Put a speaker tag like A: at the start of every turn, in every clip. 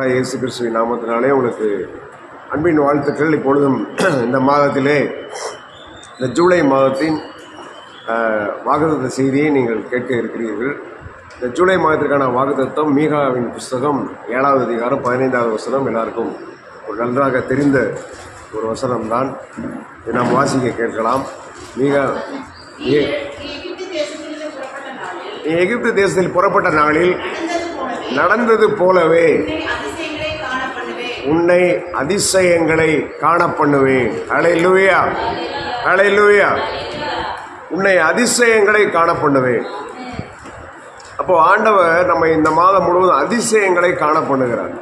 A: ஆண்டவராக இயேசு கிறிஸ்துவின் நாமத்தினாலே உங்களுக்கு அன்பின் வாழ்த்துக்கள். இப்பொழுதும் இந்த மாதத்திலே இந்த ஜூலை மாதத்தின் வாக்குத்தத்த செய்தியை நீங்கள் கேட்க இருக்கிறீர்கள். இந்த ஜூலை மாதத்திற்கான வாக்குத்தத்தம் மீகாவின் புஸ்தகம் 7வது அதிகாரம் 15வது வசனம். எல்லாருக்கும் ஒரு நன்றாக தெரிந்த ஒரு வசனம்தான். இதை நாம் வாசிக்க கேட்கலாம். எகிப்து தேசத்தில் புறப்பட்ட நாளில் நடந்தது போலவே உன்னை அதிசயங்களை காணப்பண்ணுவேன். ஹல்லேலூயா, ஹல்லேலூயா. உன்னை அதிசயங்களை காணப்பண்ணுவேன். அப்போ ஆண்டவர் நம்ம இந்த மாதம் முழுவதும் அதிசயங்களை காணப்பண்ணுகிறார்.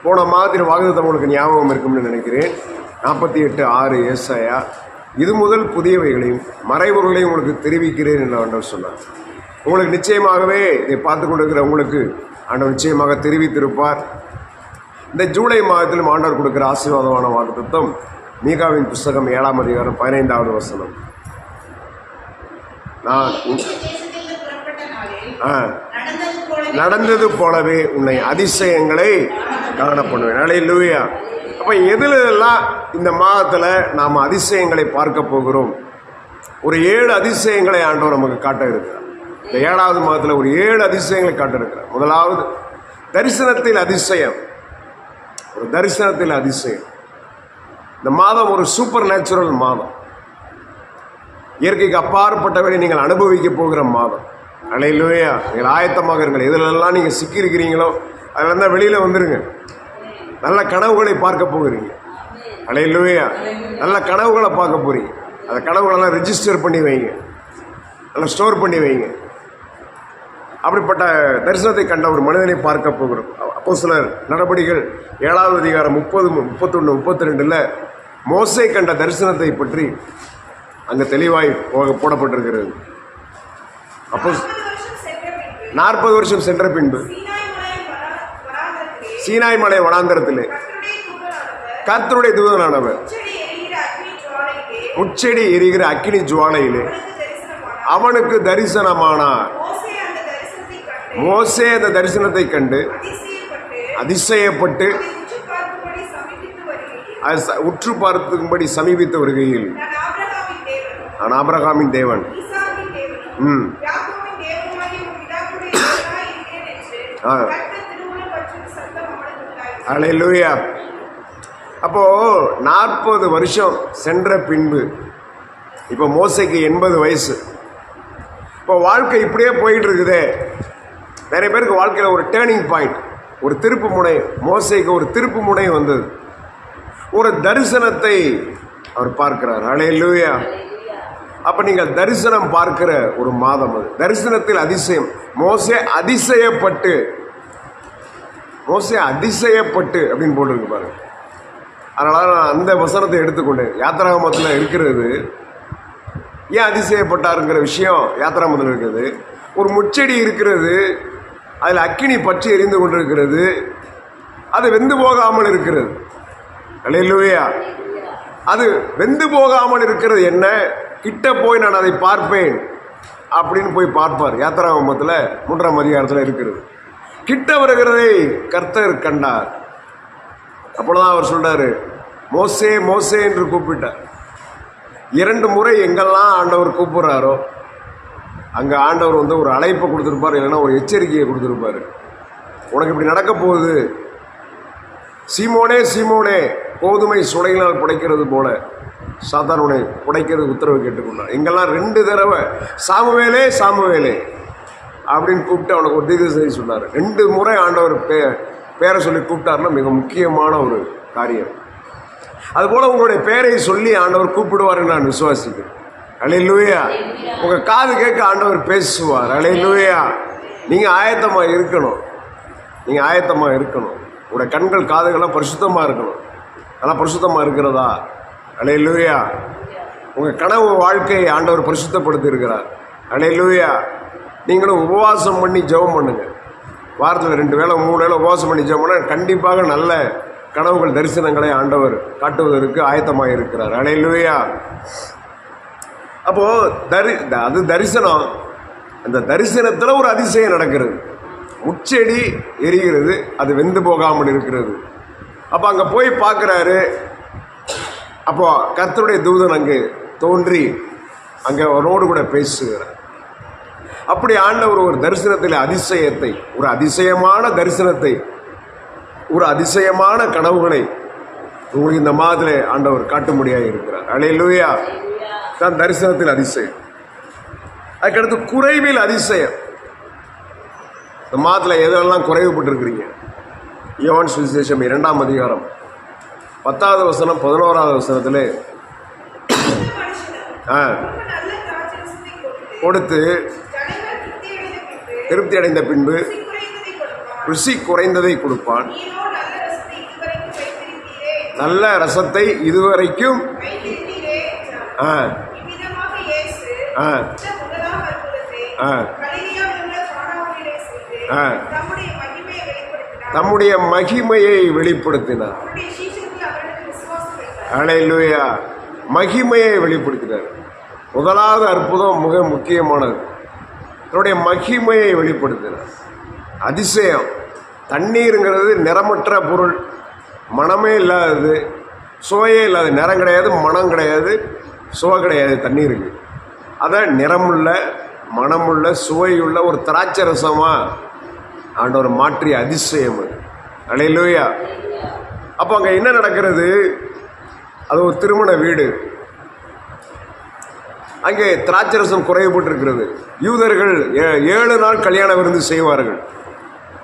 A: போன மாதத்தின் வாக்குத்தத்தம் உங்களுக்கு ஞாபகம் இருக்கும்னு நினைக்கிறேன். 48:6 ஏசாயா, இது முதல் புதியவைகளையும் மறைபொருளையும் உங்களுக்கு தெரிவிக்கிறேன் என்று ஆண்டவர் சொன்னார். உங்களுக்கு நிச்சயமாகவே இதை பார்த்து கொண்டிருக்கிற உங்களுக்கு ஆண்டவர் நிச்சயமாக தெரிவித்திருப்பார். இந்த ஜூலை மாதத்திலும் ஆண்டவர் கொடுக்கிற ஆசீர்வாதமான வாக்குத்தத்தம் மீகாவின் புஸ்தகம் 7ஆம் அதிகாரம் 15வது வசனம். நடந்தது போலவே உன்னை அதிசயங்களை காணப்படுவேன். ஹல்லேலூயா. அப்போ எதுலெல்லாம் இந்த மாதத்தில் நாம் அதிசயங்களை பார்க்க போகிறோம்? ஒரு 7 அதிசயங்களை ஆண்டவர் நமக்கு காட்ட இருக்கிறார். இந்த 7வது மாதத்தில் ஒரு 7 அதிசயங்களை காட்ட இருக்கிறார். முதலாவது தரிசனத்தில் அதிசயம். ஒரு தரிசனத்தில் அதிசயம். இந்த மாதம் ஒரு சூப்பர் நேச்சுரல் மாதம். இயற்கைக்கு அப்பாற்பட்டவரை நீங்கள் அனுபவிக்க போகிற மாதம். ஹல்லேலூயா. நீங்கள் ஆயத்தமாக இருங்கள். எதுலெல்லாம் நீங்கள் சிக்கியிருக்கிறீங்களோ அதில் தான் வெளியில் வந்துருங்க. நல்ல கனவுகளை பார்க்க போகிறீங்க. ஹல்லேலூயா. நல்ல கனவுகளை பார்க்க போகிறீங்க. அந்த கனவுகளெல்லாம் ரெஜிஸ்டர் பண்ணி வைங்க, நல்லா ஸ்டோர் பண்ணி வைங்க. அப்படிப்பட்ட தரிசனத்தை கண்ட ஒரு மனிதனை பார்க்க போகிறோம். அப்போஸ்தலர் நடபடிகள் 7வது அதிகாரம் 30, 31, 32 மோசே கண்ட தரிசனத்தை பற்றி அங்கே தெளிவாய் போடப்பட்டிருக்கிறது. அப்போ 40 வருஷம் சென்ற பின்பு சீனாய் மலை வனாந்தரத்திலே கர்த்தருடைய தூதனானவர் முச்செடி எரிகிற அக்கினி ஜுவாலையிலே அவனுக்கு தரிசனமானார். மோசே அந்த தரிசனத்தை கண்டு அதிசயப்பட்டு உற்று பார்க்கும்படி சமீபித்து வருகையில், நான் ஆபிரகாமின் தேவன், ஹல்லேலூயா. அப்போ 40 வருஷம் சென்ற பின்பு இப்போ மோசேக்கு 80 வயசு. இப்போ வாழ்க்கை இப்படியே போயிட்டு இருக்குதே. நிறைய பேருக்கு வாழ்க்கையில் ஒரு டேர்னிங் பாயிண்ட், ஒரு திருப்பு முனை. மோசேக்கு ஒரு திருப்பு முனை வந்தது. ஒரு தரிசனத்தை அவர் பார்க்கிறார். ஹல்லேலூயா. அப்போ நீங்கள் தரிசனம் பார்க்கிற ஒரு மாதம் அது. தரிசனத்தில் அதிசயம். மோசே அதிசயப்பட்டு அப்படின்னு போட்டிருக்கு பாருங்க. அதனால நான் அந்த வசனத்தை எடுத்துக்கொண்டேன். யாத்திராகமத்தில் இருக்கிறது. ஏன் அதிசயப்பட்டாருங்கிற விஷயம் யாத்திராகமத்தில் இருக்கிறது. ஒரு முச்செடி இருக்கிறது, அதில் அக்கினி பற்றி எரிந்து கொண்டிருக்கிறது, அது வெந்து போகாமல் இருக்கிறது. ஹல்லேலூயா. அது வெந்து போகாமல் இருக்கிறது என்ன? கிட்ட போய் நான் அதை பார்ப்பேன் அப்படின்னு போய் பார்ப்பார். யாத்திராகமத்தில் 3ஆம் அதிகாரத்தில் இருக்கிறது. கிட்ட வருகிறதை கர்த்தர் கண்டார். அப்பொழுதுதான் அவர் சொல்றாரு, மோசே மோசே என்று கூப்பிட்டார். 2 முறை எங்கெல்லாம் ஆண்டவர் கூப்பிடுறாரோ அங்கே ஆண்டவர் வந்து ஒரு அழைப்பை கொடுத்துருப்பார், இல்லைன்னா ஒரு எச்சரிக்கையை கொடுத்துருப்பார். உனக்கு இப்படி நடக்க போகுது, சீமோனே சீமோனே, கோதுமை சுளையினால் புடைக்கிறது போல சாத்தான் உன்னை புடைக்கிறது உத்தரவு கேட்டுக்கொண்டார். எங்கெல்லாம் 2 தடவை சாமுவேலே சாமுவேலே அப்படின்னு கூப்பிட்டு அவனுக்கு ஒரு தீர்க்கதரிசி சொன்னார். 2 முறை ஆண்டவர் பேரை சொல்லி கூப்பிட்டாருன்னா மிக முக்கியமான ஒரு காரியம். அதுபோல் உங்களுடைய பேரை சொல்லி ஆண்டவர் கூப்பிடுவார்னு நான் விசுவாசிக்கிறேன். ஹல்லேலூயா. உங்கள் காது கேட்க ஆண்டவர் பேசுவார். ஹல்லேலூயா. நீங்கள் ஆயத்தமாக இருக்கணும். உங்களுடைய கண்கள் காதுகள்லாம் பரிசுத்தமாக இருக்கணும். அதெல்லாம் பரிசுத்தமாக இருக்கிறதா? ஹல்லேலூயா. உங்கள் கனவு வாழ்க்கையை ஆண்டவர் பரிசுத்தப்படுத்தி இருக்கிறார். ஹல்லேலூயா. நீங்களும் உபவாசம் பண்ணி ஜெபம் பண்ணுங்க. வாரத்தில் 2 வேளை 3 வேளை உபவாசம் பண்ணி ஜெபம் பண்ணால் கண்டிப்பாக நல்ல கனவுகள் தரிசனங்களை ஆண்டவர் காட்டுவதற்கு ஆயத்தமாக இருக்கிறார். ஹல்லேலூயா. அப்போது அது தரிசனம். அந்த தரிசனத்தில் ஒரு அதிசயம் நடக்கிறது. முச்செடி எரிகிறது, அது வெந்து போகாமல் இருக்கிறது. அப்போ அங்கே போய் பார்க்குறாரு. அப்போ கர்த்தருடைய தூதன் அங்கே தோன்றி அங்கே அவரோடு கூட பேசுகிறார். அப்படி ஆண்டவர் ஒரு தரிசனத்தில் அதிசயத்தை, ஒரு அதிசயமான தரிசனத்தை, ஒரு அதிசயமான கனவுகளை உங்களுக்கு இந்த மாதத்தில் ஆண்டவர் காட்டும்படியாக இருக்கிறார். அல்லேலூயா. தான் தரிசனத்தில் அதிசயம். அதுக்கடுத்து குறைவில் அதிசயம். இந்த மாதத்தில் எதெல்லாம் குறைவுபட்டிருக்கிறீங்க? யோவான் சுவிசேஷம் 2ஆம் அதிகாரம் 10வது வசனம் 11வது வசனத்தில் கொடுத்து திருப்தி அடைந்த பின்பு ருசி குறைந்ததை கொடுப்பான். நல்ல ரசத்தை இதுவரைக்கும் தம்முடைய மகிமையை வெளிப்படுத்தினார். அல்லேலூயா. மகிமையை வெளிப்படுத்தினார். முதலாவது அற்புதம் மிக முக்கியமானது. தன்னுடைய மகிமையை வெளிப்படுத்தினார். அதிசயம். தண்ணீருங்கிறது நிறமற்ற பொருள், மனமே இல்லாதது, சுவையே இல்லாது. நிறம் கிடையாது, மனம் கிடையாது, சுவை கிடையாது தண்ணீருக்கு. அதை நிறமுள்ள, மனமுள்ள, சுவையுள்ள ஒரு திராட்சை ரசமாக ஆண்டவர் மாற்றிய அதிசயம் அது. அல்லேலூயா. அப்போ அங்கே என்ன நடக்கிறது? அது ஒரு திருமண வீடு. அங்கே திராட்சை ரசம் குறைவுபட்டிருக்கிறது. யூதர்கள் 7 நாள் கல்யாண விருந்து செய்வார்கள்.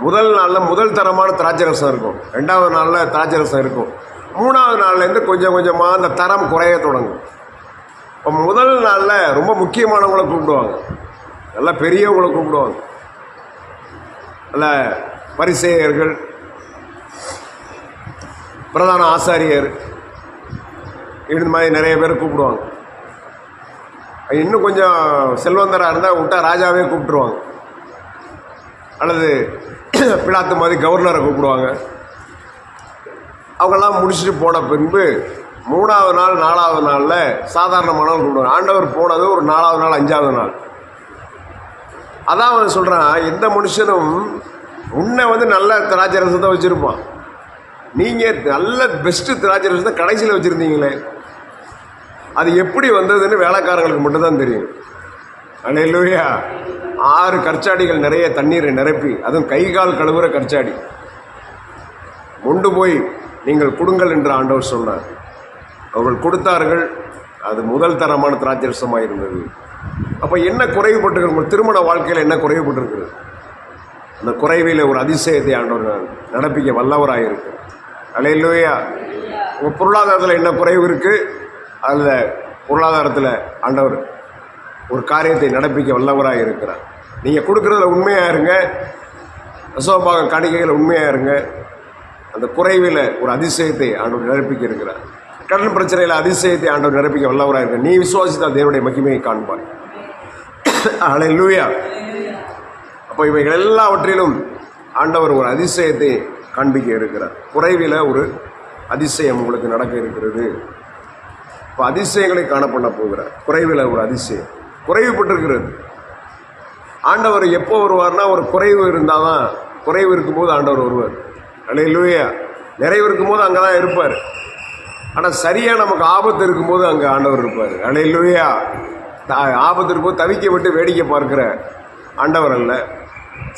A: முதல் நாளில் முதல் தரமான திராட்சை ரசம் இருக்கும், 2வது நாளில் திராட்சை ரசம் இருக்கும், 3வது நாள்லேருந்து கொஞ்சம் கொஞ்சமாக அந்த தரம் குறைய தொடங்கும். இப்போ முதல் நாளில் ரொம்ப முக்கியமானவங்களை கூப்பிடுவாங்க, நல்லா பெரியவங்களை கூப்பிடுவாங்க, நல்ல பரிசேயர்கள், பிரதான ஆசாரியர், இந்த மாதிரி நிறைய பேர் கூப்பிடுவாங்க. இன்னும் கொஞ்சம் செல்வந்தராக இருந்தால் விட்டா ராஜாவே கூப்பிட்டுருவாங்க, அல்லது பிலாத்து மாதிரி கவர்னரை கூப்பிடுவாங்க. அவங்கெல்லாம் முடிச்சுட்டு போன பின்பு 3வது நாள் 4வது நாளில் சாதாரணமானவங்க கூப்பிடுவாங்க. ஆண்டவர் போனது ஒரு 4வது நாள் 5வது நாள். அதான் அவன் சொல்கிறான், எந்த மனுஷனும் உன்னை நல்ல திராட்சை ரசத்தை வச்சுருப்பான், நீங்கள் நல்ல பெஸ்ட்டு திராட்சை ரசத்தை கடைசியில் வச்சுருந்தீங்களே, அது எப்படி வந்ததுன்னு வேலைக்காரங்களுக்கு மட்டும்தான் தெரியும். அல்லேலூயா. 6 கற்சாடிகள் நிறைய தண்ணீரை நிரப்பி, அதுவும் கை கால் கழுவுற கற்சாடி கொண்டு போய் நீங்கள் கொடுங்கள் என்று ஆண்டவர் சொன்னார். அவர்கள் கொடுத்தார்கள். அது முதல் தரமான திராட்சை ரசமாக இருந்தது. அப்போ என்ன குறைவுபட்டிருக்கு? உங்கள் திருமண வாழ்க்கையில் என்ன குறைவுபட்டிருக்கிறது? அந்த குறைவில் ஒரு அதிசயத்தை ஆண்டவர் நடப்பிக்க வல்லவராக இருக்கு. அல்லேலூயா. உங்கள் பொருளாதாரத்தில் என்ன குறைவு இருக்குது? அதில் பொருளாதாரத்தில் ஆண்டவர் ஒரு காரியத்தை நடப்பிக்க வல்லவராக இருக்கிறார். நீங்கள் கொடுக்குறதுல உண்மையாக இருங்க, அசோபாக காணிக்கையில் உண்மையாக இருங்க. அந்த குறைவில் ஒரு அதிசயத்தை ஆண்டவர் நிரப்பிக்க இருக்கிறார். கடன் பிரச்சனையில் அதிசயத்தை ஆண்டவர் நிரப்பிக்க வல்லவராக இருக்க. நீ விசுவாசித்தால் தேவனுடைய மகிமையை காண்பாய். அல்லேலூயா. அப்போ இவைகள் எல்லாவற்றிலும் ஆண்டவர் ஒரு அதிசயத்தை காண்பிக்க இருக்கிறார். குறைவில் ஒரு அதிசயம் உங்களுக்கு நடக்க இருக்கிறது. இப்போ அதிசயங்களை காணப்பண்ண போகிறார். குறைவில் ஒரு அதிசயம் குறைவுபட்டிருக்கிறது. ஆண்டவர் எப்போ வருவார்னா, ஒரு குறைவு இருந்தால் தான், குறைவு இருக்கும்போது ஆண்டவர் வருவார். அல்லேலூயா. நிறைவு இருக்கும்போது அங்கே தான் இருப்பார். ஆனால் சரியாக நமக்கு ஆபத்து இருக்கும்போது அங்கே ஆண்டவர் இருப்பார். அல்லேலூயா. ஆபத்து இருக்கும்போது தவிக்க விட்டு வேடிக்கை பார்க்குற ஆண்டவர் அல்ல.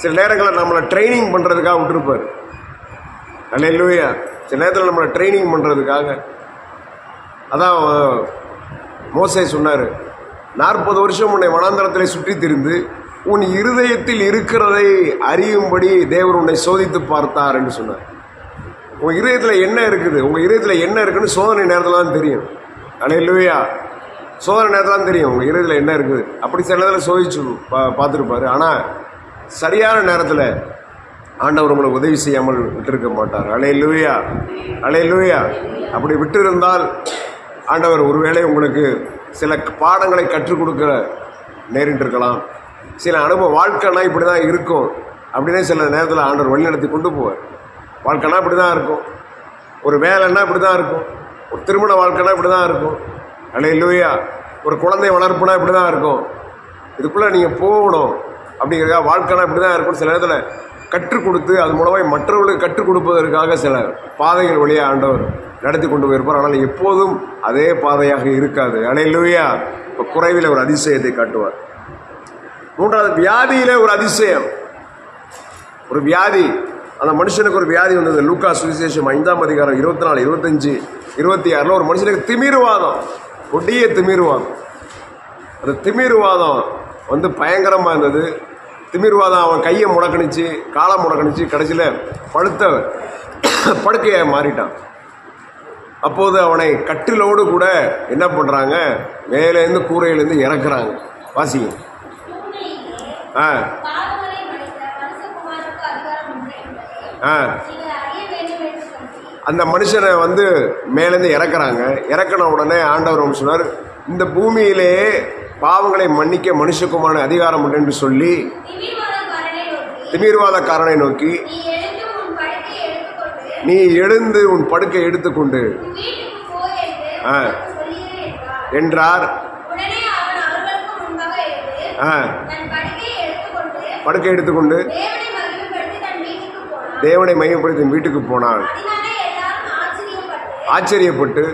A: சில நேரங்களில் நம்மளை ட்ரைனிங் பண்ணுறதுக்காக விட்டுருப்பார். அல்லேலூயா. சில நேரத்தில் நம்மளை ட்ரைனிங் பண்ணுறதுக்காக. அதான் மோசே சொன்னார், 40 வருஷம் உன்னை வனாந்தரத்தில் சுற்றி திரிந்து உன் இருதயத்தில் இருக்கிறதை அறியும்படி தேவர் உன்னை சோதித்து பார்த்தார் என்று சொன்னார். உங்கள் இருதயத்தில் என்ன இருக்குது, உங்கள் இருதயத்தில் என்ன இருக்குன்னு சோதனை நேரத்தில் தான் தெரியும். அல்லேலூயா. சோதனை நேரத்தில் தான் தெரியும் உங்கள் இருதயத்தில் என்ன இருக்குது. அப்படி சில நேரத்தில் சோதிச்சு பார்த்துருப்பார். ஆனால் சரியான நேரத்தில் ஆண்டவர் உங்களை உதவி செய்யாமல் விட்டிருக்க மாட்டார். அல்லேலூயா. அல்லேலூயா. அப்படி விட்டிருந்தால் ஆண்டவர் ஒருவேளை உங்களுக்கு சில பாடங்களை கற்றுக் கொடுக்க நேரிட்டிருக்கலாம். சில அனுபவம், வாழ்க்கைனா இப்படி தான் இருக்கும் அப்படின்னே சில நேரத்தில் ஆண்டவர் வழிநடத்தி கொண்டு போவார். வாழ்க்கைனா இப்படி தான் இருக்கும், ஒரு வேலைன்னா இப்படி தான் இருக்கும், ஒரு திருமண வாழ்க்கைனா இப்படி தான் இருக்கும். அல்லேலூயா. ஒரு குழந்தை வளர்ப்புனா இப்படி தான் இருக்கும். இதுக்குள்ளே நீங்கள் போகணும் அப்படிங்கிறதா வாழ்க்கைனா இப்படி தான் இருக்கும். சில நேரத்தில் கற்றுக் கொடுத்து அது மூலமாக மற்றவர்களுக்கு கற்றுக் கொடுப்பதற்காக சில பாதைகள் வழியாக ஆண்டவர் நடத்தி கொண்டு போயிருப்பார். ஆனால் எப்போதும் அதே பாதையாக இருக்காது. அல்லேலூயா. இப்போ குறைவில் ஒரு அதிசயத்தை காட்டுவார். மூன்றாவது, வியாதியிலே ஒரு அதிசயம். ஒரு வியாதி, அந்த மனுஷனுக்கு ஒரு வியாதி வந்தது. லூக்கா சுவிசேஷம் 5ஆம் அதிகாரம் 24, 25, 26 ஒரு மனுஷனுக்கு திமிர்வாதம், கொடிய திமிர்வாதம். அந்த திமிர்வாதம் வந்து பயங்கரமாக இருந்தது. திமிர்வாதம் அவன் கையை முடக்கணிச்சு, காலை முடக்கணிச்சு, கடைசியில் படுத்த படுக்கையை மாறிட்டான். அப்போது அவனை கட்டிலோடு கூட என்ன பண்ணுறாங்க, மேலேருந்து கூரையிலேருந்து இறக்குறாங்க. வாசிங்க. அந்த மனுஷனை வந்து மேலேருந்து இறக்குறாங்க. இறக்கின உடனே ஆண்டவர் சொன்னார், இந்த பூமியிலே பாவங்களை மன்னிக்க மனுஷகுமான அதிகாரம் உண்டு என்று சொல்லி திமிர்வாதக்காரனை நோக்கி, நீ எழுந்து உன் படுக்கை எடுத்துக்கொண்டு என்றார். படுக்கை எடுத்துக்கொண்டு தேவனை மையப்படுத்தி வீட்டுக்கு போனான். ஆச்சரியப்பட்டு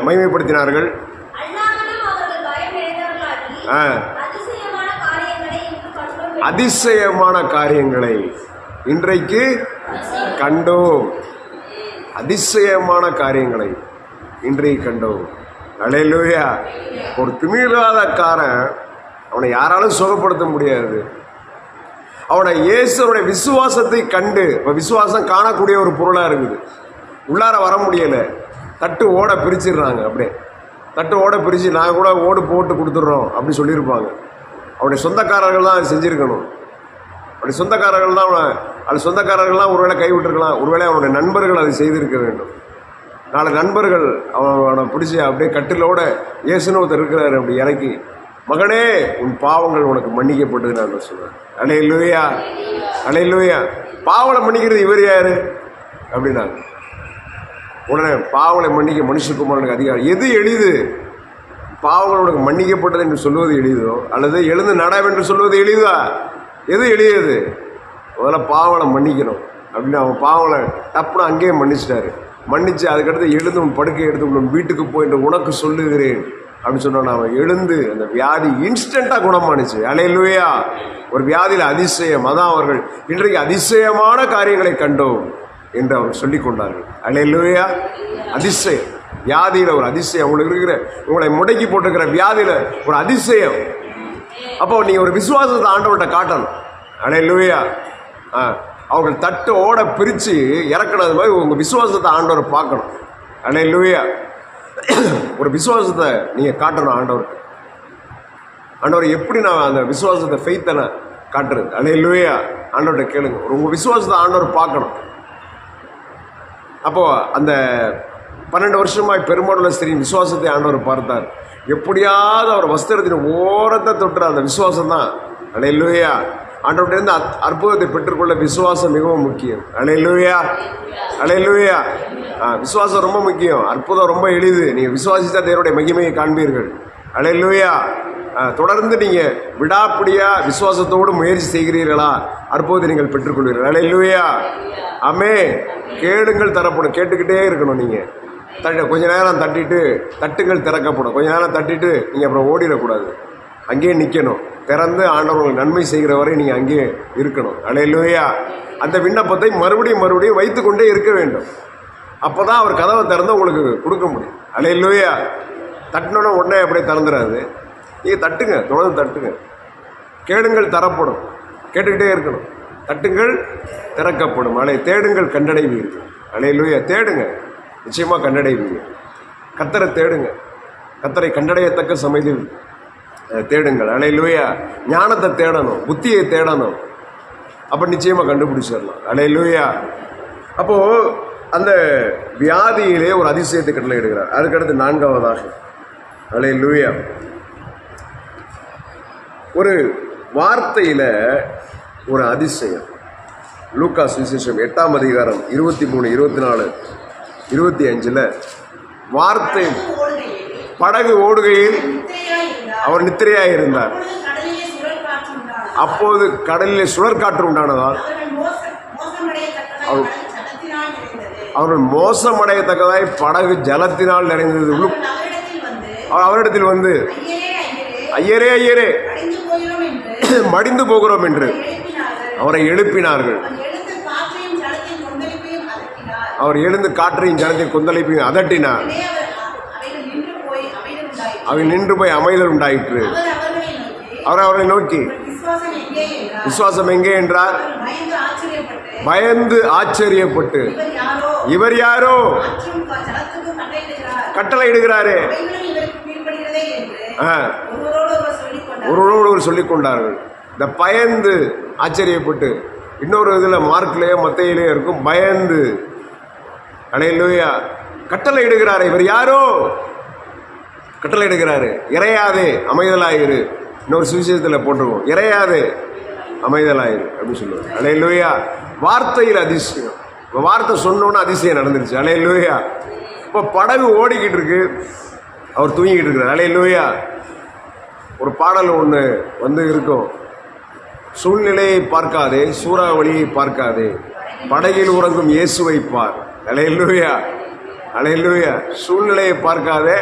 A: மகிமைப்படுத்தினார்கள். அதிசயமான காரியங்களை இன்றைக்கு கண்டோம். அதிசயமான காரியங்களை இன்றைக்கு கண்டோம். அல்லேலூயா. ஒரு திமிராதக்காரன், அவனை யாராலும் சுகப்படுத்த முடியாது. அவனை இயேசுடைய விசுவாசத்தை கண்டு, இப்போ விசுவாசம் காணக்கூடிய ஒரு பொருளாக இருக்குது. உள்ளார வர முடியலை, தட்டு ஓட பிரிச்சிடுறாங்க. அப்படியே தட்டு ஓட பிரித்து நான் கூட ஓடு போட்டு கொடுத்துட்றோம் அப்படி சொல்லியிருப்பாங்க. அவனுடைய சொந்தக்காரர்கள் தான் செஞ்சுருக்கணும். அப்படி சொந்தக்காரர்கள் தான் அது சொந்தக்காரர்கள்லாம் ஒருவேளை கைவிட்டுருக்கலாம், ஒருவேளை அவனுடைய நண்பர்கள் அதை செய்திருக்க வேண்டும். நாலு நண்பர்கள் அவனை பிடிச்சி அப்படியே கட்டிலோட இயேசுன்னு ஒருத்தர் இருக்கிறாரு, அப்படி இறக்கி, மகனே உன் பாவங்கள் உனக்கு மன்னிக்கப்பட்டது நான் சொல்கிறேன். அல்லேலூயா, அல்லேலூயா. பாவங்களை மன்னிக்கிறது இவர் யாரு அப்படின்னாங்க. உடனே பாவங்களை மன்னிக்க மனுஷகுமாரனுக்கு அதிகாரம். எது எளிது? பாவங்கள் உனக்கு மன்னிக்கப்பட்டது என்று சொல்வது எளிதோ, அல்லது எழுந்து நடவென்று சொல்வது எளிதா? எது எளியது? முதல்ல பாவங்களை மன்னிக்கணும் அப்படின்னு அவன் பாவங்களை டப்புன்னு அங்கேயே மன்னிச்சிட்டாரு. மன்னிச்சு அதுக்கடுத்து எழுந்து உன் படுக்கை எடுத்து உன் வீட்டுக்கு போயிட்டு உனக்கு சொல்லுகிறேன் அப்படின்னு சொன்னான். அவன் எழுந்து அந்த வியாதி இன்ஸ்டண்ட்டாக குணமானுச்சு. அல்லேலூயா. ஒரு வியாதியில் அதிசயம். அதான் அவர்கள் இன்றைக்கு அதிசயமான காரியங்களை கண்டோம் என்று அவர் சொல்லிக் கொண்டார்கள். அல்லேலூயா. அதிசயம். வியாதியில் ஒரு அதிசயம். உங்களுக்கு இருக்கிற உங்களை முடக்கி போட்டுக்கிற வியாதியில் ஒரு அதிசயம். அப்போ நீங்கள் ஒரு விசுவாசத்தை ஆண்டவர்கிட்ட காட்டணும். அல்லேலூயா. அவர்கள் தட்டு ஓட பிரித்து இறக்குனது மாதிரி உங்கள் விசுவாசத்தை ஆண்டவரை பார்க்கணும். அல்லேலூயா. ஒரு விசுவாசத்தை நீங்கள் காட்டணும் ஆண்டவருக்கு. ஆண்டவர் எப்படி நான் அந்த விசுவாசத்தை ஃபெய்த்தை நான் காட்டுறது? அல்லேலூயா. ஆண்டவர்கிட்ட கேளுங்க. உங்கள் விசுவாசத்தை ஆண்டவர் பார்க்கணும். அப்போது அந்த 12 வருஷமாய் பெருமாளுள்ள ஸ்திரீ விசுவாசத்தை ஆண்டவர் பார்த்தார். எப்படியாவது அவர் வஸ்திரத்தின் ஓரத்தை தொட்டுற அந்த விசுவாசம் தான். அல்லேலூயா. ஆண்டவர்கிட்ட அற்புதத்தை பெற்றுக்கொள்ள விசுவாசம் மிகவும் முக்கியம். அல்லேலூயா, அல்லேலூயா. விசுவாசம் ரொம்ப முக்கியம். அற்புதம் ரொம்ப எளிது. நீங்கள் விசுவாசித்தா தேவனுடைய மகிமையை காண்பீர்கள். அல்லேலூயா. தொடர்ந்து நீங்கள் விடாப்பிடியாக விசுவாசத்தோடு முயற்சி செய்கிறீர்களா, அற்புதத்தை நீங்கள் பெற்றுக்கொள்வீர்கள். அல்லேலூயா. ஆமே. கேளுங்கள் தரப்படும். கேட்டுக்கிட்டே இருக்கணும். நீங்கள் கொஞ்ச நேரம் தட்டிட்டு தட்டுங்கள் திறக்கப்படும். கொஞ்ச நேரம் தட்டிட்டு நீங்கள் அப்புறம் ஓடிடக்கூடாது. அங்கேயே நிற்கணும். திறந்து ஆண்டவர்கள் நன்மை செய்கிற வரை நீங்கள் அங்கேயே இருக்கணும். அல்லேலூயா. அந்த விண்ணப்பத்தை மறுபடியும் வைத்து கொண்டே இருக்க வேண்டும். அப்போ தான் அவர் கதவை திறந்து உங்களுக்கு கொடுக்க முடியும். அல்லேலூயா. தட்டினோட உடனே அப்படியே திறந்துடாது. நீங்கள் தட்டுங்க, தொடர்ந்து தட்டுங்க. கேளுங்கள் தரப்படும். கேட்டுக்கிட்டே இருக்கணும். தட்டுங்கள் திறக்கப்படும். தேடுங்கள் கண்டடைவீர்கள். அல்லேலூயா. தேடுங்க, நிச்சயமாக கண்டடைவீங்க. கர்த்தரை தேடுங்க. கர்த்தரை கண்டடையத்தக்க சமயத்தில் தேடுங்கள். அல்லேலூயா. ஞானத்தை தேடணும், புத்தியை தேடணும். அப்போ நிச்சயமாக கண்டுபிடிச்சிடலாம். அல்லேலூயா. அப்போது அந்த வியாதியிலே ஒரு அதிசயத்தை கட்டளை எடுக்கிறார். அதுக்கடுத்து 4வதாக அல்லேலூயா, ஒரு வார்த்தையில் ஒரு அதிசயம். லூக்கா சுவிசேஷம் 8ஆம் அதிகாரம் 23, 24, 25 வார்த்தை, படகு ஓடுகையில் அவர் நித்திரையாக இருந்தார். அப்போது கடலிலே சுழற்காற்று உண்டானதால் அவர்கள் மோசமடையத்தக்கதாய் படகு ஜலத்தினால் நிறைந்தது. அவரிடத்தில் வந்து ஐயரே ஐயரே மடிந்து போகிறோம் என்று அவரை எழுப்பினார்கள். அவர் எழுந்து காற்றையும் ஜலத்தையும் கொந்தளிப்பையும் அதட்டினார். அவர் நின்று போய் அமைதல் உண்டாயிற்று. அவர் அவரை நோக்கி விசுவாசம் எங்கே என்றார். பயந்து ஆச்சரியப்பட்டு இவர் யாரோ கட்டளை இடுகிறாரே ஒருவரோடு சொல்லிக் கொண்டார்கள். இந்த பயந்து ஆச்சரியப்பட்டு இன்னொரு இதில் மார்க்லேயோ மத்தையிலேயோ இருக்கும் பயந்து. அல்லேலூயா. கட்டளை இடுகிறாரு. இவர் யாரோ கட்டளை இடுகிறாரு. இறையாதே அமைதலாயிரு. இன்னொரு சுவிசேஷத்தில் போட்டிருக்கோம் இறையாதே அமைதலாயிரு அப்படின்னு சொல்லுவாங்க. அல்லேலூயா. வார்த்தையில் அதிசயம். வார்த்தை சொன்னோன்னு அதிசயம் நடந்துருச்சு. அல்லேலூயா. இப்போ படகு ஓடிக்கிட்டு இருக்கு, அவர் தூங்கிக்கிட்டு இருக்கிறார். அல்லேலூயா. ஒரு பாடல் ஒன்று வந்து இருக்கும். சூழ்நிலையை பார்க்காதே சூறாவளியை பார்க்காதே படகில் உறங்கும் இயேசுவை பார். அல்லேலூயா. அல்லேலூயா. சூழ்நிலையை பார்க்காதே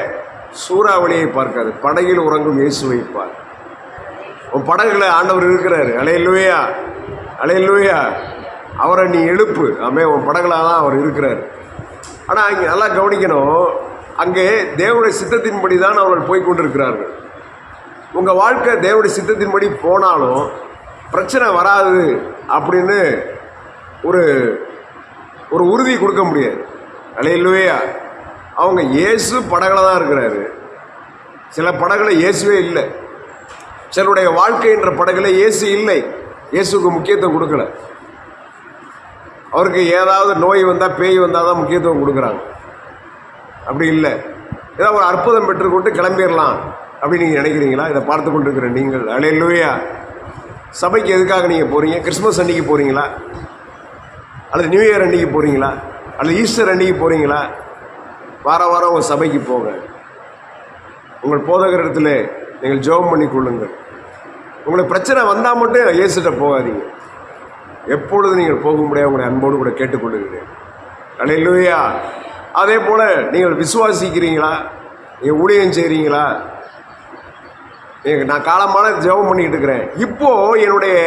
A: சூறாவளியை பார்க்காதே படகில் உறங்கும் இயேசுவை பார். உன் படகுல ஆண்டவர் இருக்கிறாரு. அல்லேலூயா. அல்லேலூயா. அவரை நீ எழுப்பு. ஆமே, உன் படகுல தான் அவர் இருக்கிறார். ஆனால் அங்கே நல்லா கவனிக்கணும், அங்கே தேவனுடைய சித்தத்தின்படி தான் அவர்கள் போய்கொண்டிருக்கிறார்கள். உங்கள் வாழ்க்கை தேவனுடைய சித்தத்தின்படி போனாலும் பிரச்சனை வராது அப்படின்னு ஒரு ஒரு உறுதி கொடுக்க முடியாது. அல்லேலூயா. அவங்க இயேசு படகுல தான் இருக்கிறாரு. சில படகுல இயேசுவே இல்லை. சிலருடைய வாழ்க்கைன்ற படகுல இயேசு இல்லை. இயேசுக்கு முக்கியத்துவம் கொடுக்கல. அவருக்கு ஏதாவது நோய் வந்தால் பேய் வந்தால் தான் முக்கியத்துவம் கொடுக்குறாங்க. அப்படி இல்லை. ஏதாவது ஒரு அற்புதம் பெற்றுக்கொண்டு கிளம்பிடலாம் அப்படின்னு நீங்கள் நினைக்கிறீங்களா? இதை பார்த்து கொண்டு இருக்கிற நீங்கள். அல்லேலூயா. சபைக்கு எதுக்காக நீங்கள் போகிறீங்க? கிறிஸ்மஸ் அன்றைக்கி போகிறீங்களா? அல்லது நியூ இயர் அன்றைக்கி போகிறீங்களா? அல்லது ஈஸ்டர் அன்றைக்கி போகிறீங்களா? வாரம் வாரம் உங்கள் சபைக்கு போங்க. உங்கள் போதகர் இடத்துல நீங்கள் ஜெபம் பண்ணி கொள்ளுங்கள். உங்களுக்கு பிரச்சனை வந்தால் மட்டும் இயேசுகிட்ட போகாதீங்க. எப்பொழுது நீங்கள் போக முடியாது உங்களை அன்போடு கூட கேட்டுக்கொள்ளுகிறேன். அல்லேலூயா. அதே போல் நீங்கள் விசுவாசிக்கிறீங்களா? நீங்கள் ஊழியம் செய்கிறீங்களா? நான் காலமான ஜெபம் பண்ணிக்கிட்டு இருக்கிறேன். இப்போது என்னுடைய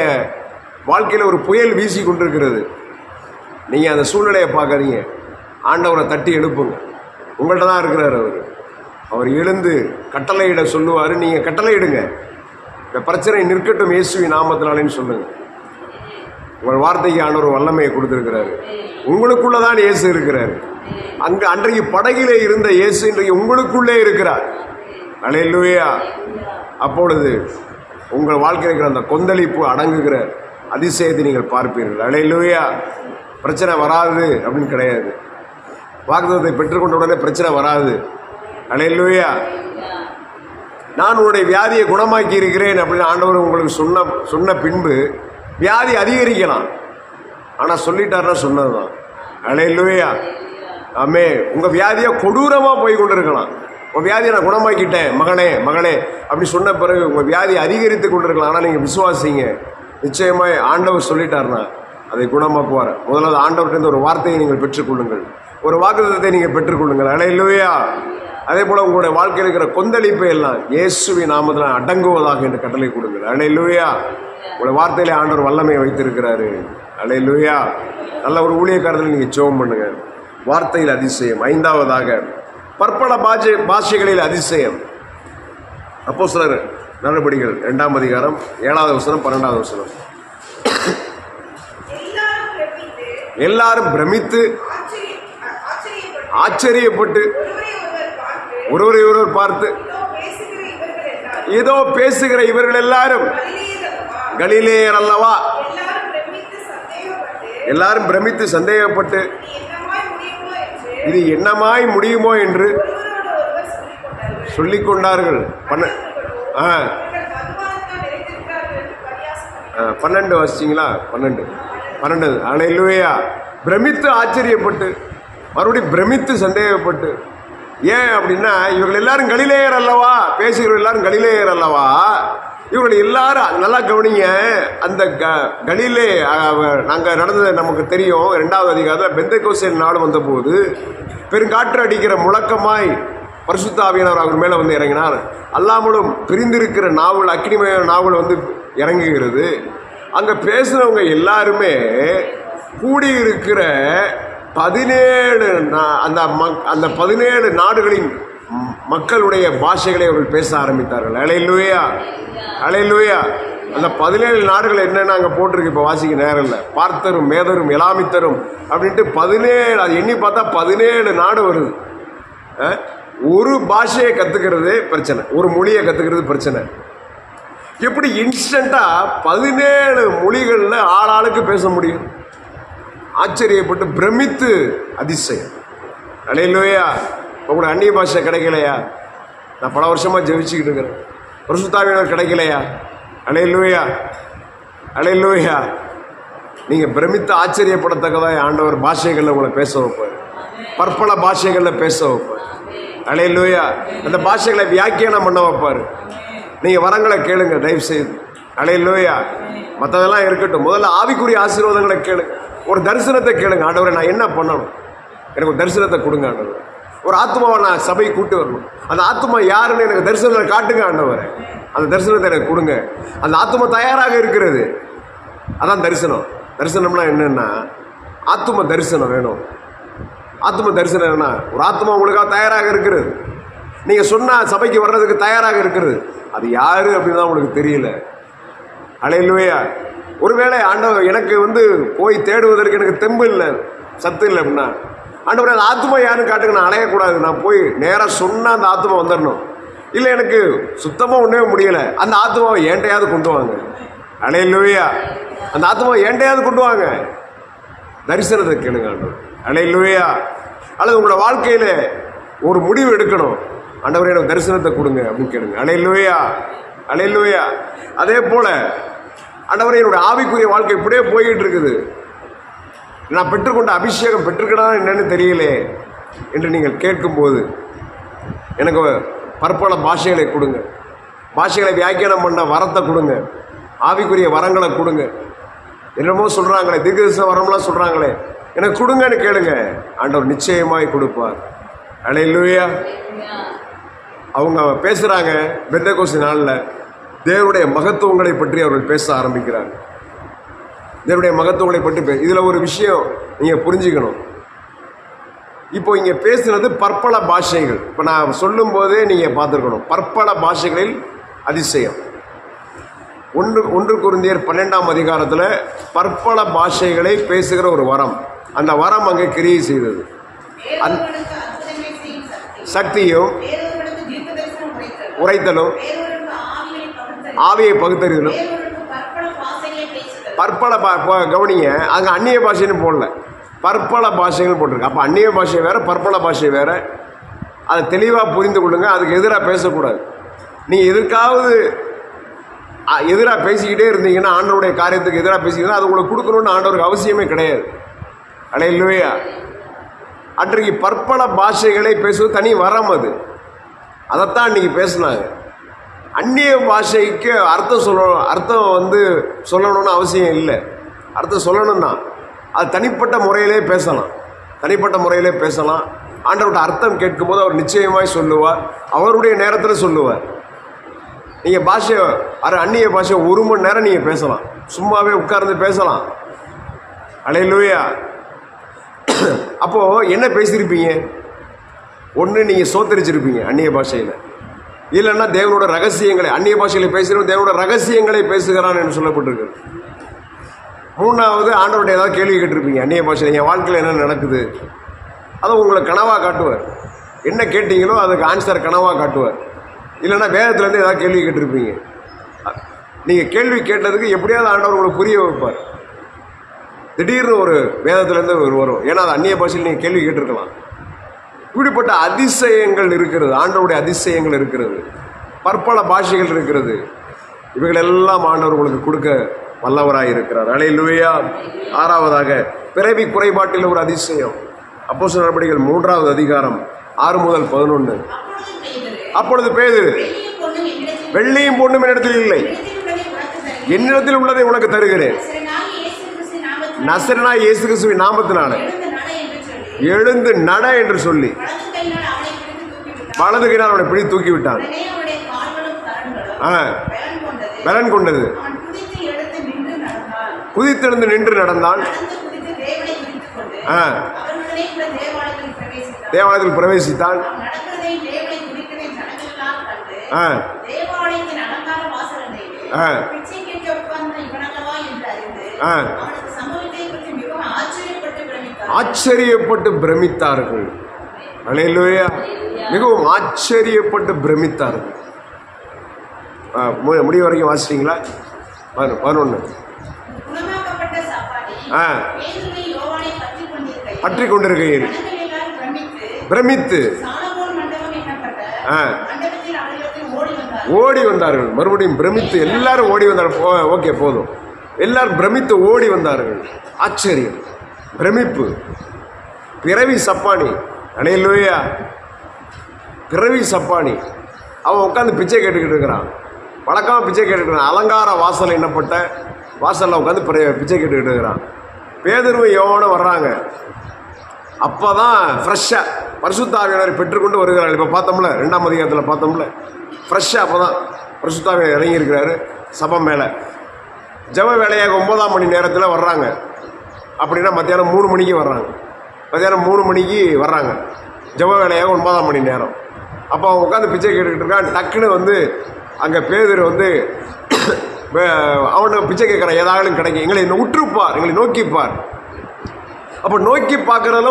A: வாழ்க்கையில் ஒரு புயல் வீசி கொண்டிருக்கிறது. நீங்கள் அந்த சூழ்நிலையை பார்க்காதீங்க. ஆண்டவரை தட்டி எழுப்புங்க. உங்கள்கிட்ட தான் இருக்கிறார் அவர். அவர் எழுந்து கட்டளையிட சொல்லுவார். நீங்கள் கட்டளையிடுங்க. இந்த பிரச்சனை நிற்கட்டும் இயேசுவின் நாமத்தினாலேன்னு சொல்லுங்கள். உங்கள் வார்த்தைக்கு ஆண்டவர் வல்லமையை கொடுத்துருக்கிறாரு. உங்களுக்குள்ளே தான் இயேசு இருக்கிறார். அங்கே அன்றைக்கு படகிலே இருந்த இயேசு இன்றைக்கு உங்களுக்குள்ளே இருக்கிறார். அல்லேலூயா. அப்பொழுது உங்கள் வாழ்க்கையில் இருக்கிற அந்த கொந்தளிப்பு அடங்குகிற அதிசயத்தை நீங்கள் பார்ப்பீர்கள். அல்லேலூயா. பிரச்சனை வராது அப்படின்னு கிடையாது. வாக்குத்தத்தத்தை பெற்றுக்கொண்ட உடனே பிரச்சனை வராது. அல்லேலூயா. நான் உன்னுடைய வியாதியை குணமாக்கி இருக்கிறேன் அப்படின்னு ஆண்டவர் உங்களுக்கு சொன்ன பின்பு வியாதி அதிகரிக்கலாம். ஆனால் சொல்லிட்டாருன்னா சொன்னது தான். அல்லேலூயா. ஆமே. உங்கள் வியாதியை கொடூரமாக போய் கொண்டு இருக்கலாம். உங்கள் வியாதியை நான் குணமாக்கிட்டேன் மகனே மகளே அப்படி சொன்ன பிறகு உங்கள் வியாதி அதிகரித்து கொண்டு இருக்கலாம். ஆனால் நீங்கள் விசுவாசிங்க. நிச்சயமாக ஆண்டவர் சொல்லிட்டாருன்னா அதை குணமாக்குவார். முதலாவது ஆண்டவர்கிட்ட ஒரு வார்த்தையை நீங்கள் பெற்றுக்கொள்ளுங்கள். ஒரு வாக்குத்தத்தத்தை நீங்கள் பெற்றுக்கொள்ளுங்கள். அல்லேலூயா. அதே போல் உங்களுடைய வாழ்க்கையில் இருக்கிற கொந்தளிப்பை எல்லாம் இயேசுவின் நாமத்தில் அடங்குவதாக என்று கட்டளை கொடுங்கள். அல்லேலூயா. உங்களுடைய வார்த்தையிலே ஆண்டவர் வல்லமையை வைத்திருக்கிறாரு. அல்லேலூயா. நல்ல ஒரு ஊழியக்காரத்தில் நீங்கள் ஜெபம் பண்ணுங்க. வார்த்தையில் அதிசயம். ஐந்தாவதாக பற்பல பாஷைகளில் அதிசயம். அப்போஸ்தலர் நடவடிக்கைகள் 2ஆம் அதிகாரம் 7வது வசனம் 12வது வசனம். எல்லாரும் பிரமித்து ஆச்சரியப்பட்டு ஒருவர் பார்த்து ஏதோ பேசுகிற இவர்கள் எல்லாரும் கலிலேயர் அல்லவா? எல்லாரும் பிரமித்து சந்தேகப்பட்டு இது என்னமாய் முடியுமோ என்று சொல்லிக் கொண்டார்கள். 12 வாசிச்சிங்களா? 12. அல்லேலூயா. பிரமித்து ஆச்சரியப்பட்டு மறுபடியும் பிரமித்து சந்தேகப்பட்டு. ஏன் அப்படின்னா இவர்கள் எல்லாரும் கலிலேயர் அல்லவா? பேசுகிறவர்கள் எல்லாரும் கலிலேயர் அல்லவா? இவர்கள் எல்லாரும் நல்லா கவனிங்க. அந்த கலிலே நாங்கள் நடந்தது நமக்கு தெரியும். 2வது அதிகாரத்தில் பெந்தெகோஸ்தே நாள் வந்தபோது பெருங்காற்று அடிக்கிற முழக்கமாய் பரிசுத்த ஆவியானவர் அவர் மேலே வந்து இறங்கினார். அல்லாமலும் பிரிந்திருக்கிற நாவல், அக்கினிமய நாவல் வந்து இறங்குகிறது. அங்கே பேசுகிறவங்க எல்லாருமே கூடியிருக்கிற 17 அந்த 17 நாடுகளின் மக்களுடைய பாஷைகளை அவர்கள் பேச ஆரம்பித்தார்கள். அல்லேலூயா, அல்லேலூயா. அந்த 17 நாடுகள் என்னென்ன அங்கே போட்டிருக்கு, இப்போ வாசிக்க நேரம் இல்லை. பார்த்தரும், மேதரும், எலாமித்தரும் அப்படின்ட்டு 17, அது எண்ணி பார்த்தா 17 நாடு வருது. ஒரு பாஷையை கற்றுக்கிறது பிரச்சனை, ஒரு மொழியை கற்றுக்கிறது பிரச்சனை. எப்படி இன்ஸ்டண்ட்டாக 17 மொழிகளில் ஆளாளுக்கு பேச முடியும்? ஆச்சரியப்பட்டு பிரமித்து அதிசயம். அல்லேலூயா. உங்களுக்கு அந்நிய பாஷை கிடைக்கலையா? நான் பல வருஷமாக ஜெபிச்சுக்கிட்டு இருக்கிறேன். பரிசுத்த ஆவியானவர் கிடைக்கலையா? அல்லேலூயா, அல்லேலூயா. நீங்கள் பிரமித்து ஆச்சரியப்படத்தக்கதாக ஆண்டவர் பாஷைகளில் உங்களை பேச வைப்பார், பற்பல பாஷைகளில் பேச வைப்பார். அல்லேலூயா. அந்த பாஷைகளை வியாக்கியானம் பண்ண வைப்பார். நீங்கள் வரங்களை கேளுங்க தயவு செய்து. அல்லேலூயா. மற்றதெல்லாம் இருக்கட்டும், முதல்ல ஆவிக்குரிய ஆசீர்வாதங்களை கேளுங்க. ஒரு தரிசனத்தை கேளுங்க. ஆண்டவரை நான் என்ன பண்ணணும், எனக்கு ஒரு தரிசனத்தை கொடுங்க ஆண்டவர். ஒரு ஆத்மாவை நான் சபை கூட்டு வரணும். அந்த ஆத்மா யாருன்னு எனக்கு தரிசனத்தை காட்டுங்க ஆண்டவரை. அந்த தரிசனத்தை எனக்கு கொடுங்க. அந்த ஆத்மா தயாராக இருக்கிறது, அதான் தரிசனம். தரிசனம்னா என்னென்னா ஆத்ம தரிசனம் வேணும். ஆத்ம தரிசனம் என்னன்னா ஒரு ஆத்மா உங்களுக்காக தயாராக இருக்கிறது. நீங்கள் சொன்னால் சபைக்கு வர்றதுக்கு தயாராக இருக்கிறது. அது யாரு அப்படின்னு தான் உங்களுக்கு தெரியல. அல்லேலூயா. ஒருவேளை ஆண்டவர் எனக்கு வந்து போய் தேடுவதற்கு எனக்கு தெம்பு இல்லை, சத்து இல்லை அப்படின்னா, ஆண்டவர் அந்த ஆத்மா யாருன்னு காட்டுங்க. நான் அலையக்கூடாது, நான் போய் நேராக சொன்னால் அந்த ஆத்மா வந்துடணும். இல்லை எனக்கு சுத்தமாக ஒன்றே முடியலை, அந்த ஆத்மாவை ஏண்டையாவது கொண்டு வாங்க. அல்லேலூயா. அந்த ஆத்மாவை ஏண்டையாவது கொண்டு வாங்க. தரிசனத்தை கேளுங்க ஆண்டவர். அல்லேலூயா. அல்லது உங்களோட வாழ்க்கையில் ஒரு முடிவு எடுக்கணும். ஆண்டவரே எனக்கு தரிசனத்தை கொடுங்க அப்படின்னு கேளுங்க. அல்லேலூயா, அல்லேலூயா. அதே போல் ஆண்டவரே என்னுடைய ஆவிக்குரிய வாழ்க்கை இப்படியே போய்கிட்டு இருக்குது, நான் பெற்றுக்கொண்ட அபிஷேகம் பெற்றுக்கடா என்னன்னு தெரியலே என்று நீங்கள் கேட்கும்போது எனக்கு பற்பல பாஷைகளை கொடுங்க. பாஷைகளை வியாக்கியானம் பண்ண வரத்தை கொடுங்க. ஆவிக்குரிய வரங்களை கொடுங்க. என்னமோ சொல்கிறாங்களே, தீர்க்கதரிசன வரம்லாம் சொல்கிறாங்களே, எனக்கு கொடுங்கன்னு கேளுங்க. ஆண்டவர் நிச்சயமாய் கொடுப்பார். அல்லேலூயா. அவங்க பேசுகிறாங்க பெந்தெகோஸ்தே நாளில் தேவனுடைய மகத்துவங்களை பற்றி அவர்கள் பேச ஆரம்பிக்கிறாங்க. தேவனுடைய மகத்துவங்களை பற்றி இதில் ஒரு விஷயம் நீங்கள் புரிஞ்சுக்கணும். இப்போ இங்கே பேசுகிறது பற்பல பாஷைகள். இப்போ நான் சொல்லும்போதே நீங்கள் பார்த்துருக்கணும், பற்பல பாஷைகளில் அதிசயம். 1 கொரிந்தியர் 12ஆம் அதிகாரத்தில் பற்பல பாஷைகளை பேசுகிற ஒரு வரம், அந்த வரம் அங்கே கிரியை செய்தது. சக்தியும் உரைத்தலும் ஆவியை பகுத்தறிதலும் பற்பல கவனிங்க, அங்கே அந்நிய பாஷைன்னு போடல, பற்பல பாஷைகள் போட்டிருக்கு. அப்போ அந்நிய பாஷை வேறு, பற்பல பாஷை வேறு. அதை தெளிவாக புரிந்து கொள்ளுங்க. அதுக்கு எதிராக பேசக்கூடாது. நீங்கள் எதுக்காவது எதிராக பேசிக்கிட்டே இருந்தீங்கன்னா, ஆண்டவருடைய காரியத்துக்கு எதிராக பேசிக்கிட்டா அது உங்களுக்கு கொடுக்கணுன்னு ஆண்டவருக்கு அவசியமே கிடையாது. அல்லேலூயா. அன்றைக்கு பற்பல பாஷைகளை பேசுவது தனி வரம், அதைத்தான் இன்றைக்கி பேசினாங்க. அந்நிய பாஷைக்கு அர்த்தம் சொல்லணும், அர்த்தம் வந்து சொல்லணும்னு அவசியம் இல்லை. அர்த்தம் சொல்லணும்னா அது தனிப்பட்ட முறையிலே பேசலாம், தனிப்பட்ட முறையிலே பேசலாம். ஆண்டவர்கிட்ட அர்த்தம் கேட்கும்போது அவர் நிச்சயமாய் சொல்லுவார், அவருடைய நேரத்தில் சொல்லுவார். நீங்கள் பாஷை அந்நிய பாஷை 1 மணி நேரம் நீங்கள் பேசலாம், சும்மாவே உட்கார்ந்து பேசலாம். அல்லேலூயா. அப்போது என்ன பேசியிருப்பீங்க? ஒன்று நீங்கள் சோத்தரிச்சிருப்பீங்க அந்நிய பாஷையில், இல்லைன்னா தேவனோட ரகசியங்களை, அந்நிய பாஷையில் பேசுகிறவங்க தேவனோட ரகசியங்களை பேசுகிறான் என்று சொல்லப்பட்டிருக்கு. 3வது ஆண்டவர்கிட்ட ஏதாவது கேள்வி கேட்டிருப்பீங்க அந்நிய பாஷையில், என் வாழ்க்கையில் என்ன நடக்குது, அதை உங்களை கனவாக காட்டுவார். என்ன கேட்டீங்களோ அதுக்கு ஆன்சர் கனவாக காட்டுவார். இல்லைன்னா வேதத்துலேருந்து ஏதாவது கேள்வி கேட்டிருப்பீங்க, நீங்கள் கேள்வி கேட்டதுக்கு எப்படியாவது ஆண்டவர் உங்களுக்கு புரிய வைப்பார். திடீர்னு ஒரு வேதத்துலேருந்து வரும், ஏன்னா அது அந்நிய பாஷையில் நீங்கள் கேள்வி கேட்டிருக்கலாம். இப்படிப்பட்ட அதிசயங்கள் இருக்கிறது, ஆண்டவருடைய அதிசயங்கள் இருக்கிறது, பற்பல பாஷைகள் இருக்கிறது. இவைகள் எல்லாம் ஆண்டவர் உங்களுக்கு கொடுக்க வல்லவராக இருக்கிறார். அல்லேலூயா. 6வதாக பிறவி குறைபாட்டில் ஒரு அதிசயம். அப்போஸ்தலர் நடபடிகள் 3வது அதிகாரம் 6 முதல் 11. அப்பொழுது பேதுரு வெள்ளியும் பொண்ணும் என்னிடத்தில் இல்லை, என்னிடத்தில் உள்ளதை உனக்கு தருகிறேன். நசரேயனாகிய இயேசு கிறிஸ்துவின் நாமத்தினாலே எழுந்து நட என்று சொல்லி வலது கையினால் அவனை பிடி தூக்கி விட்டான். பலன் கொண்டது. குதித்தெழுந்து நின்று நடந்தான். தேவாலயத்தில் பிரவேசித்தான். ஆச்சரியப்பட்டு பிரமித்தார்கள். அல்லேலூயா. மிகவும் ஆச்சரியப்பட்டு பிரமித்தார்கள். முடிவு வரைக்கும் வாசிட்டீங்களா? 11. பற்றி கொண்டிருக்கையில் பிரமித்து ஓடி வந்தார்கள். மறுபடியும் பிரமித்து எல்லாரும் ஓடி வந்தார்கள். ஓகே, போதும். எல்லாரும் பிரமித்து ஓடி வந்தார்கள். ஆச்சரியம், பிரமிப்பு. பிறவி சப்பானி. அல்லேலூயா. பிறவி சப்பானி. அவன் உட்காந்து பிச்சை கேட்டுக்கிட்டு இருக்கிறான். வழக்கமாக பிச்சை கேட்டுக்கிறான். அலங்கார வாசல் என்னப்பட்ட வாசலில் உட்காந்து பிச்சை கேட்டுக்கிட்டு இருக்கிறான். பேதுருவும் யோவானும் வர்றாங்க. அப்போ தான் ஃப்ரெஷ்ஷாக பரிசுத்த ஆவியானவரை பெற்றுக்கொண்டு வருகிறார்கள். இப்போ பார்த்தோம்ல, 2ஆம் அதிகாரத்தில் பார்த்தோம்ல, ஃப்ரெஷ்ஷாக அப்போ தான் பரிசுத்த ஆவியானவர் இறங்கியிருக்கிறாரு சபம் மேலே. ஜெப வேலையாக 9ஆம் மணி நேரத்தில் வர்றாங்க. அப்படின்னா மத்தியானம் 3 மணிக்கு வர்றாங்க. மத்தியானம் 3 மணிக்கு வர்றாங்க. ஜெப வேலையாக 9ஆம் மணி நேரம். அப்போ அவன் உட்காந்து பிச்சை கேட்டுக்கிட்டு இருக்கான். டக்குன்னு அங்கே பேதுரு அவனை பிச்சை கேட்குறான். ஏதாவது கிடைக்கும், எங்களை உற்றுப்பார், எங்களை நோக்கிப்பார். அப்போ நோக்கி பார்க்குறதுல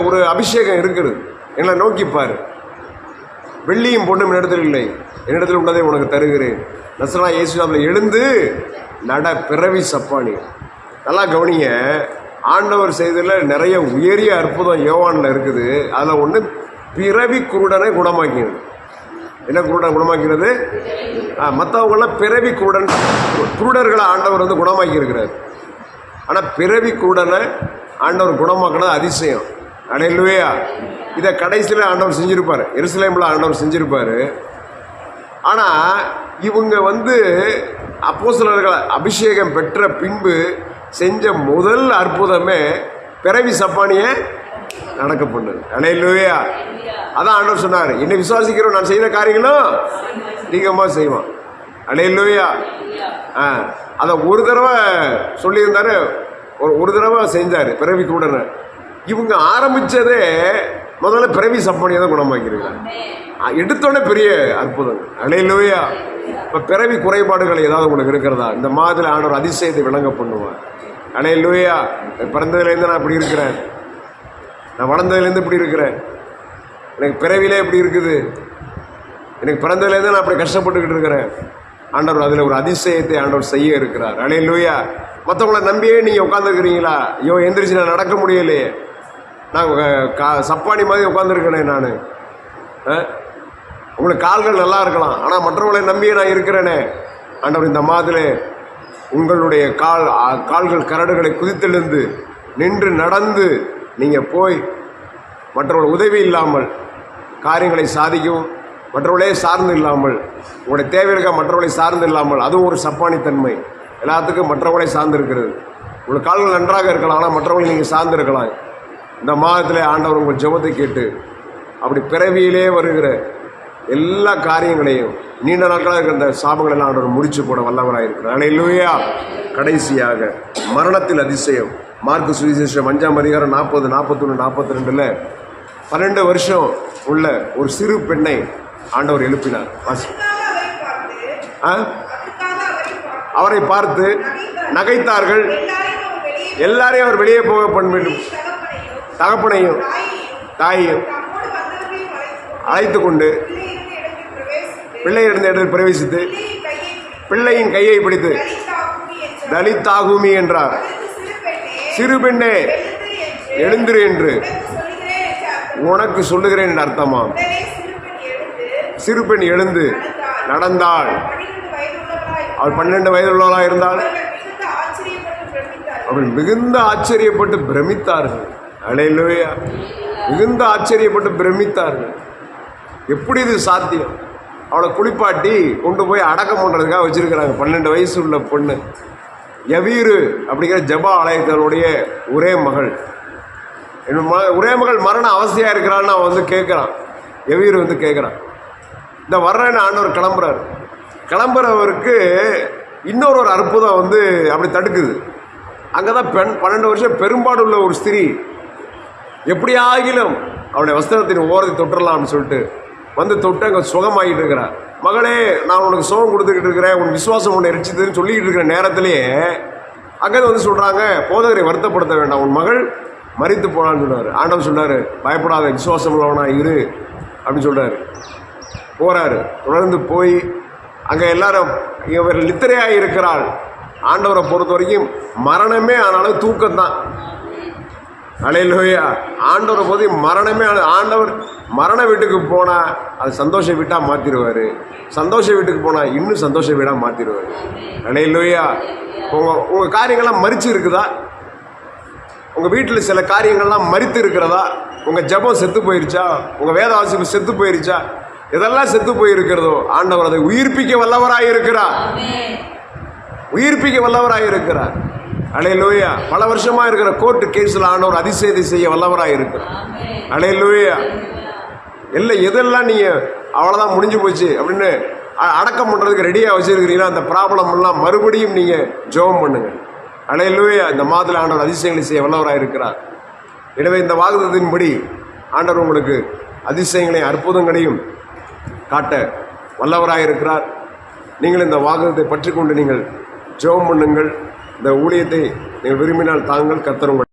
A: ஒரு அபிஷேகம் இருக்குது. எங்களை நோக்கிப்பார். வெள்ளியும் பொண்ணும் என்னிடத்தில் இல்லை, என்னிடத்தில் உள்ளதை உனக்கு தருகிறேன். நசரேயனாகிய இயேசு நாமத்தில் எழுந்து நட. பிறவி சப்பானி. நல்லா கவனிங்க. ஆண்டவர் செய்ததில் நிறைய உயரிய அற்புதம் யோவானில் இருக்குது. அதில் ஒன்று பிறவி குருடனை குணமாக்கினது. என்ன குருடன் குணமாக்கிறது? மற்றவங்களாம் பிறவி குருடர்களை ஆண்டவர் குணமாக்கி இருக்கிறார். ஆனால் பிறவி குருடனை ஆண்டவர் குணமாக்கினது அதிசயம். அல்லேலூயா. இதை கடைசியில் ஆண்டவர் செஞ்சுருப்பார். எருசலேமில் ஆண்டவர் செஞ்சுருப்பார். ஆனால் இவங்க அப்போஸ்தலர்கள் அபிஷேகம் பெற்ற பின்பு செஞ்ச முதல் அற்புதமே பிறவி சப்பானியை நடக்க பண்ணுது. அல்லேலூயா. அதான் ஆண்டவர் சொன்னார், என்னை விசுவாசிக்கிறோம், நான் செய்த காரியங்களும் அதிகமாக செய்வான். அல்லேலூயா. அதை ஒரு தடவை சொல்லியிருந்தாரு, ஒரு தடவை செஞ்சார் பிறவி கூடன. இவங்க ஆரம்பித்ததே முதல்ல பிறவி சப்பானியை தான் குணமாக்கியிருக்காங்க. எடுத்தோடனே பெரிய அற்புதம். அல்லேலூயா. இப்போ பிறவி குறைபாடுகள் ஏதாவது உங்களுக்கு இருக்கிறதா? இந்த மாதிரி ஆண்டவர் அதிசயத்தை விளங்க பண்ணுவார். அல்லேலூயா. பிறந்ததுலேருந்து நான் இப்படி இருக்கிறேன், நான் வளர்ந்ததுலேருந்து இப்படி இருக்கிறேன், எனக்கு பிறவிலே இப்படி இருக்குது, எனக்கு பிறந்ததுலேருந்து நான் அப்படி கஷ்டப்பட்டுக்கிட்டு இருக்கிறேன். ஆண்டவர் அதில் ஒரு அதிசயத்தை ஆண்டவர் செய்ய இருக்கிறார். அல்லேலூயா. மற்றவங்கள நம்பியே நீங்கள் உட்காந்துருக்கிறீங்களா? ஐயோ, எந்திரிச்சு நான் நடக்க முடியலையே, நான் சப்பானி மாதிரி உட்காந்துருக்கேனே, நான் உங்களுக்கு கால்கள் நல்லா இருக்கலாம், ஆனால் மற்றவங்களை நம்பியே நான் இருக்கிறேனே. ஆண்டவர் இந்த மாதிரி உங்களுடைய கால்கள் கரடுகளை குதித்தெழுந்து நின்று நடந்து நீங்கள் போய் மற்றவர்கள் உதவி இல்லாமல் காரியங்களை சாதிக்கவும், மற்றவர்களே சார்ந்து இல்லாமல், உங்களுடைய தேவைகளுக்காக மற்றவர்களை சார்ந்து இல்லாமல், அதுவும் ஒரு சப்பானித்தன்மை. எல்லாத்துக்கும் மற்றவர்களை சார்ந்து இருக்கிறது. உங்களுக்கு கால்கள் நன்றாக இருக்கலாம், ஆனால் மற்றவர்களை நீங்கள் சார்ந்து இருக்கலாம். இந்த மாதத்தில் ஆண்டவர் உங்கள் ஜெபத்தை கேட்டு அப்படி பிறவியிலே வருகிற எல்லா காரியங்களையும், நீண்ட நாட்களாக இருக்கிற இந்த சாபங்கள் எல்லாம் ஆண்டவர் முடிச்சு போட வல்லவராக இருக்கிறார். அல்லேலூயா. கடைசியாக மரணத்தில் அதிசயம். மார்க்கு சுவிசேஷம் 5ஆம் அதிகாரம் 40, 41, 42 12 வருஷம் உள்ள ஒரு சிறு பெண்ணை ஆண்டவர் எழுப்பினார். அவரை பார்த்து நகைத்தார்கள். எல்லாரையும் அவர் வெளியே போக பண்ண தகப்பனையும் தாயையும் அழைத்து கொண்டு பிள்ளை இருந்த இடத்தில் பிரவேசித்து பிள்ளையின் கையை பிடித்து தலித்தாகுமி என்றார். சிறு பெண்ணே எழுந்திரு என்று உனக்கு சொல்லுகிறேன் என்று அர்த்தமாம். சிறு பெண் எழுந்து நடந்தாள். அவள் 12 வயதுள்ளவளாக இருந்தால் அவள் மிகுந்த ஆச்சரியப்பட்டு பிரமித்தார்கள். அல்லேலூயா. மிகுந்த ஆச்சரியப்பட்டு பிரமித்தார்கள். எப்படி இது சாத்தியம்? அவளை குளிப்பாட்டி கொண்டு போய் அடக்கம் பண்ணுறதுக்காக வச்சுருக்கிறாங்க. 12 வயசு உள்ள பொண்ணு யவீரு அப்படிங்கிற ஜபா ஆலயத்தினுடைய ஒரே மகள். ஒரே மகள் மரண அவஸ்தையாக இருக்கிறான்னு அவன் வந்து கேட்குறான். யவீரு வந்து கேட்குறான். இந்த வர்றேன்னு ஆண்டவர் கிளம்புறாரு. கிளம்புறவருக்கு இன்னொரு அற்புதம் வந்து அப்படி தடுக்குது. அங்கே தான் 12 வருஷம் பெரும்பாடு உள்ள ஒரு ஸ்திரீ எப்படி ஆகிலும் அவனுடைய வஸ்திரத்தின் ஓரத்தை தொட்டுடலாம்னு சொல்லிட்டு வந்து தொட்டு அங்கே சுகமாகிட்டு இருக்கிறார். மகளே, நான் உனக்கு சுகம் கொடுத்துக்கிட்டு இருக்கிறேன், உன் விசுவாசம் உன்னை ரட்சித்ததுன்னு சொல்லிக்கிட்டு இருக்கிற நேரத்திலேயே அங்கே வந்து சொல்கிறாங்க, போதகரை வருத்தப்படுத்த வேண்டாம், உன் மகள் மரித்து போனான்னு சொன்னார். ஆண்டவர் சொன்னார், பயப்படாத, விசுவாசம் உள்ளவனா இரு அப்படின்னு சொல்கிறாரு. போகிறாரு. தொடர்ந்து போய் அங்கே எல்லாரும் இவர் நித்திரையாக இருக்கிறாள். ஆண்டவரை பொறுத்த வரைக்கும் மரணமே ஆனாலும் தூக்கம்தான். அல்லேலூயா. ஆண்டவரை பொறுத்த மரணமே ஆண்டவர் மரண வீட்டுக்கு போனால் அது சந்தோஷ வீட்டாக மாற்றிடுவார். சந்தோஷ வீட்டுக்கு போனால் இன்னும் சந்தோஷ வீடாக மாற்றிடுவார். அல்லேலூயா. உங்கள் காரியங்கள்லாம் மரிச்சு இருக்குதா? உங்கள் வீட்டில் சில காரியங்கள்லாம் மரித்து இருக்கிறதா? உங்கள் ஜபம் செத்து போயிருச்சா? உங்கள் வேத வாசிப்பு செத்து போயிருச்சா? இதெல்லாம் செத்து போயிருக்கிறதோ ஆண்டவர் அதை உயிர்ப்பிக்க வல்லவராக இருக்கிறார். உயிர்ப்பிக்க வல்லவராக இருக்கிறார். அல்லேலூயா. பல வருஷமாக இருக்கிற கோர்ட்டு கேஸில் ஆண்டவர் அதிசயத்தை செய்ய வல்லவராக இருக்கிறார். அல்லேலூயா. இல்லை எதெல்லாம் நீங்கள் அவ்வளோதான் முடிஞ்சு போச்சு அப்படின்னு அடக்கம் பண்ணுறதுக்கு ரெடியாக வச்சுருக்கிறீங்களா, அந்த ப்ராப்ளம் எல்லாம் மறுபடியும் நீங்கள் ஜெபம் பண்ணுங்க. அல்லேலூயா. இந்த மாதத்தில் ஆண்டவர் அதிசயங்களை செய்ய வல்லவராக இருக்கிறார். எனவே இந்த வாக்குத்தத்தின்படி ஆண்டவர் உங்களுக்கு அதிசயங்களையும் அற்புதங்களையும் காட்ட வல்லவராக இருக்கிறார். நீங்கள் இந்த வாக்குத்தத்தை பற்றி கொண்டு நீங்கள் ஜெபம் பண்ணுங்கள். இந்த ஊழியத்தை நீங்கள் விரும்பினால் தாங்கள் கர்த்தர் உங்கள்